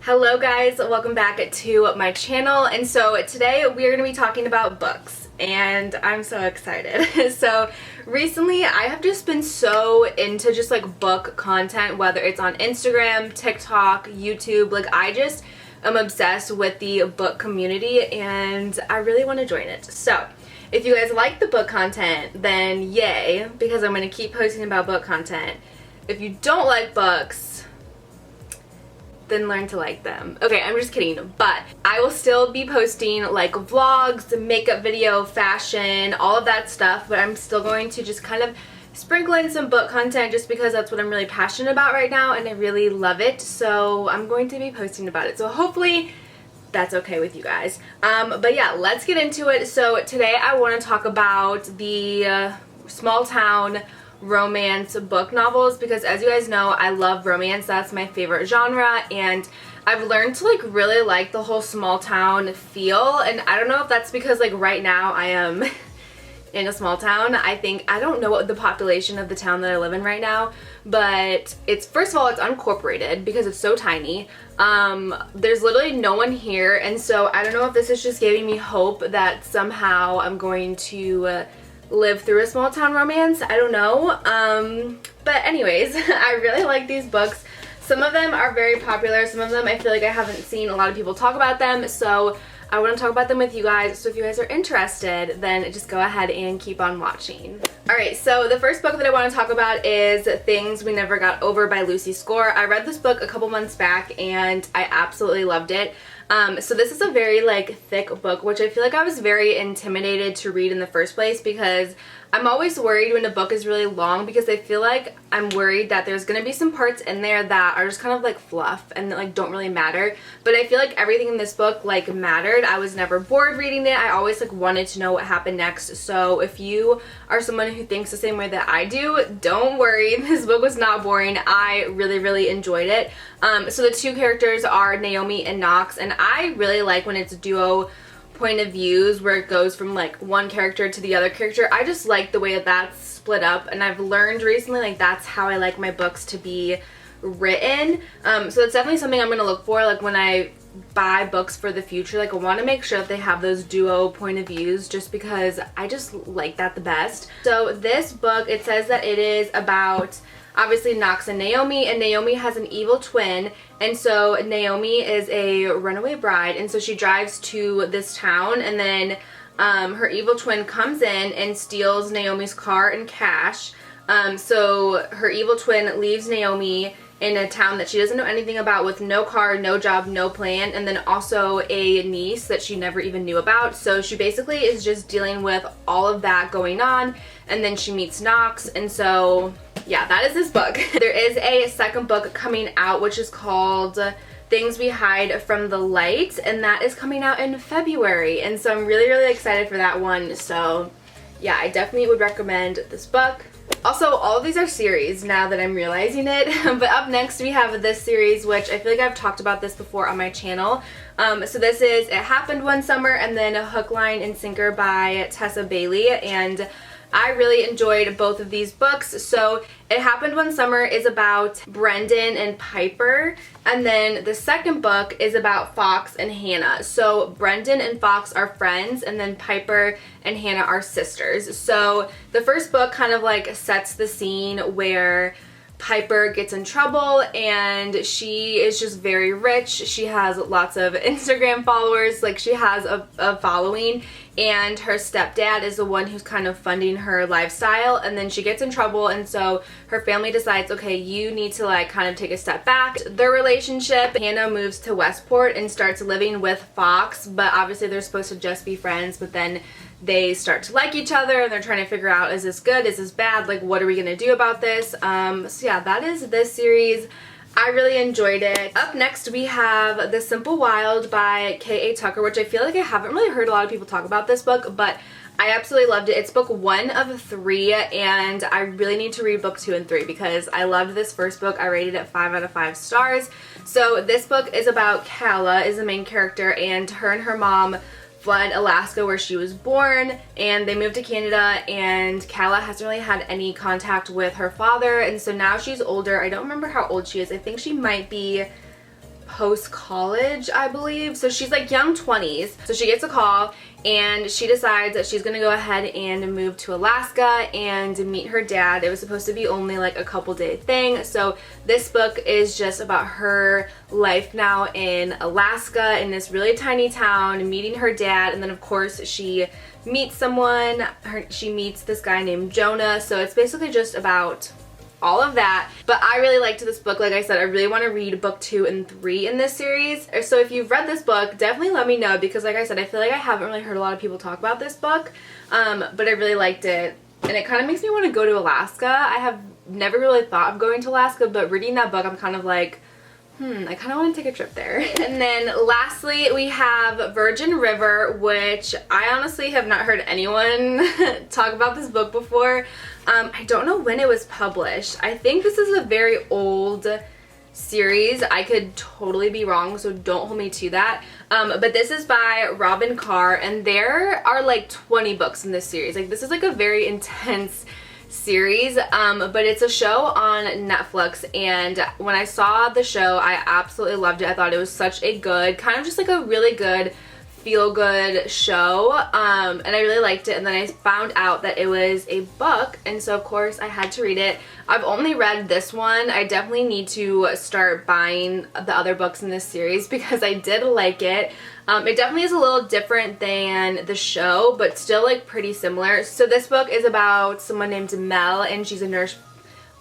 Hello guys, welcome back to my channel. And so today we're going to be talking about books and I'm so excited. So recently I have just been so into just like book content, whether it's on Instagram, TikTok, YouTube. Like I just am obsessed with the book community and I really want to join it. So if you guys like the book content, then yay, because I'm going to keep posting about book content. If you don't like books, then learn to like them. Okay, I'm just kidding, but I will still be posting like vlogs, makeup video, fashion, all of that stuff, but I'm still going to just kind of sprinkle in some book content just because that's what I'm really passionate about right now and I really love it. So I'm going to be posting about it. So hopefully that's okay with you guys. But yeah, let's get into it. So today I want to talk about the small town romance book novels because as you guys know, I love romance. That's my favorite genre and I've learned to like really like the whole small town feel, and I don't know if that's because like right now I am in a small town. I don't know what the population of the town that I live in right now, but it's, first of all, it's unincorporated because it's so tiny. There's literally no one here, and so I don't know if this is just giving me hope that somehow I'm going to live through a small town romance. I don't know. But anyways, I really like these books. Some of them are very popular. Some of them I feel like I haven't seen a lot of people talk about them. So I want to talk about them with you guys. So if you guys are interested, then just go ahead and keep on watching. Alright, so the first book that I want to talk about is Things We Never Got Over by Lucy Score. I read this book a couple months back and I absolutely loved it. So this is a very like thick book, which I feel like I was very intimidated to read in the first place because I'm always worried when a book is really long because I feel like I'm worried that there's going to be some parts in there that are just kind of like fluff and that like don't really matter. But I feel like everything in this book like mattered. I was never bored reading it. I always like wanted to know what happened next. So if you are someone who thinks the same way that I do, don't worry. This book was not boring. I really enjoyed it. So the two characters are Naomi and Knox, and I really like when it's duo point of views where it goes from like one character to the other character. I just like the way that that's split up, and I've learned recently like that's how I like my books to be written. So it's definitely something I'm going to look for like when I buy books for the future. Like I want to make sure that they have those duo point of views just because I just like that the best. So this book, it says that it is about obviously Knox and Naomi has an evil twin, and so Naomi is a runaway bride, and so she drives to this town, and then her evil twin comes in and steals Naomi's car and cash. So her evil twin leaves Naomi in a town that she doesn't know anything about with no car, no job, no plan, and then also a niece that she never even knew about. So she basically is just dealing with all of that going on, and then she meets Knox, and so yeah, that is this book. There is a second book coming out which is called Things We Hide from the Light, and that is coming out in February, and so I'm really excited for that one. So yeah, I definitely would recommend this book. Also, all of these are series now that I'm realizing it. But up next we have this series, which I feel like I've talked about this before on my channel. So this is It Happened One Summer and then Hook, Line, and Sinker by Tessa Bailey, and I really enjoyed both of these books. So It Happened One Summer is about Brendan and Piper, and then the second book is about Fox and Hannah. So Brendan and Fox are friends, and then Piper and Hannah are sisters. So the first book kind of like sets the scene where Piper gets in trouble and she is just very rich. She has lots of Instagram followers, like she has a following, and her stepdad is the one who's kind of funding her lifestyle, and then she gets in trouble, and so her family decides, okay, you need to like kind of take a step back. Their relationship, Hannah moves to Westport and starts living with Fox, but obviously they're supposed to just be friends, but then they start to like each other and they're trying to figure out, is this good, is this bad, like what are we gonna do about this? So yeah, that is this series. I really enjoyed it. Up next we have The Simple Wild by K.A. Tucker, which I feel like I haven't really heard a lot of people talk about this book, but I absolutely loved it. It's book 1 of 3, and I really need to read book 2 and 3 because I loved this first book. I rated it 5 out of 5 stars. So this book is about Kala, is the main character, and her mom fled Alaska where she was born, and they moved to Canada, and Kala hasn't really had any contact with her father, and so now she's older. I don't remember how old she is. I think she might be post-college, I believe. So she's like young 20s. So she gets a call and she decides that she's gonna go ahead and move to Alaska and meet her dad. It was supposed to be only like a couple day thing. So this book is just about her life now in Alaska, in this really tiny town, meeting her dad, and then of course she meets someone. She meets this guy named Jonah. So it's basically just about all of that. But I really liked this book. Like I said, I really want to read book 2 and 3 in this series. So if you've read this book, definitely let me know, because like I said, I feel like I haven't really heard a lot of people talk about this book, but I really liked it, and it kind of makes me want to go to Alaska. I have never really thought of going to Alaska, but reading that book, I'm kind of like, I kind of want to take a trip there. And then lastly, we have Virgin River, which I honestly have not heard anyone talk about this book before. I don't know when it was published. I think this is a very old series. I could totally be wrong, so don't hold me to that. But this is by Robin Carr, and there are like 20 books in this series. Like, this is like a very intense series, but it's a show on Netflix, and when I saw the show, I absolutely loved it. I thought it was such a good, kind of just like a really good feel-good show, and I really liked it. And then I found out that it was a book, and so of course I had to read it. I've only read this one. I definitely need to start buying the other books in this series because I did like it. It definitely is a little different than the show, but still like pretty similar. So this book is about someone named Mel, and she's a nurse.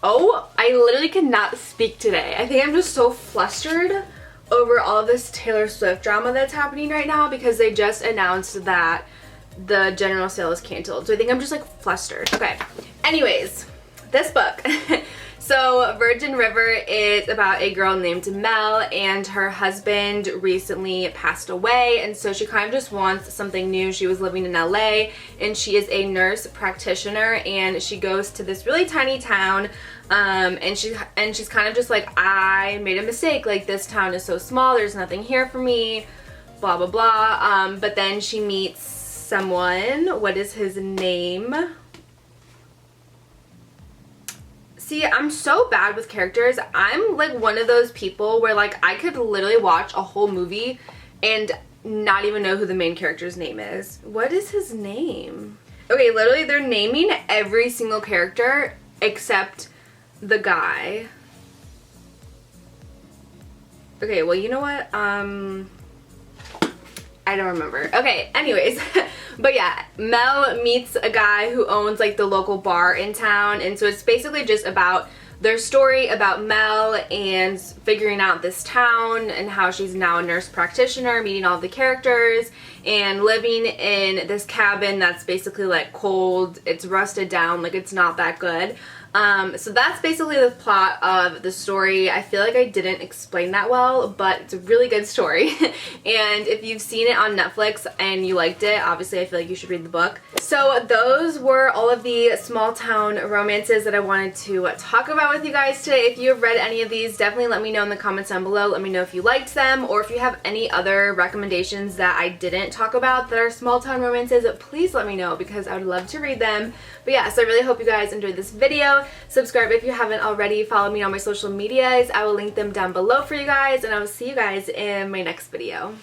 Oh, I literally cannot speak today. I think I'm just so flustered over all this Taylor Swift drama that's happening right now, because they just announced that the general sale is canceled. So I think I'm just like flustered. Okay, anyways, this book. So Virgin River is about a girl named Mel, and her husband recently passed away, and so she kind of just wants something new. She was living in LA, and she is a nurse practitioner, and she goes to this really tiny town, and she's kind of just like, I made a mistake, like this town is so small, there's nothing here for me, blah blah blah. But then she meets someone. What is his name? See, I'm so bad with characters. I'm like one of those people where like I could literally watch a whole movie and not even know who the main character's name is. What is his name? Okay, literally they're naming every single character except the guy. Okay, well, you know what? I don't remember. Okay, anyways. But yeah, Mel meets a guy who owns like the local bar in town, and so it's basically just about their story about Mel and figuring out this town and how she's now a nurse practitioner, meeting all the characters and living in this cabin that's basically like cold, it's rusted down, like it's not that good. So that's basically the plot of the story. I feel like I didn't explain that well, but it's a really good story. And if you've seen it on Netflix and you liked it, obviously I feel like you should read the book. So those were all of the small town romances that I wanted to talk about with you guys today. If you have read any of these, definitely let me know in the comments down below. Let me know if you liked them, or if you have any other recommendations that I didn't talk about that are small town romances, please let me know, because I would love to read them. But yeah, so I really hope you guys enjoyed this video. Subscribe if you haven't already. Follow me on my social medias. I will link them down below for you guys, and I will see you guys in my next video.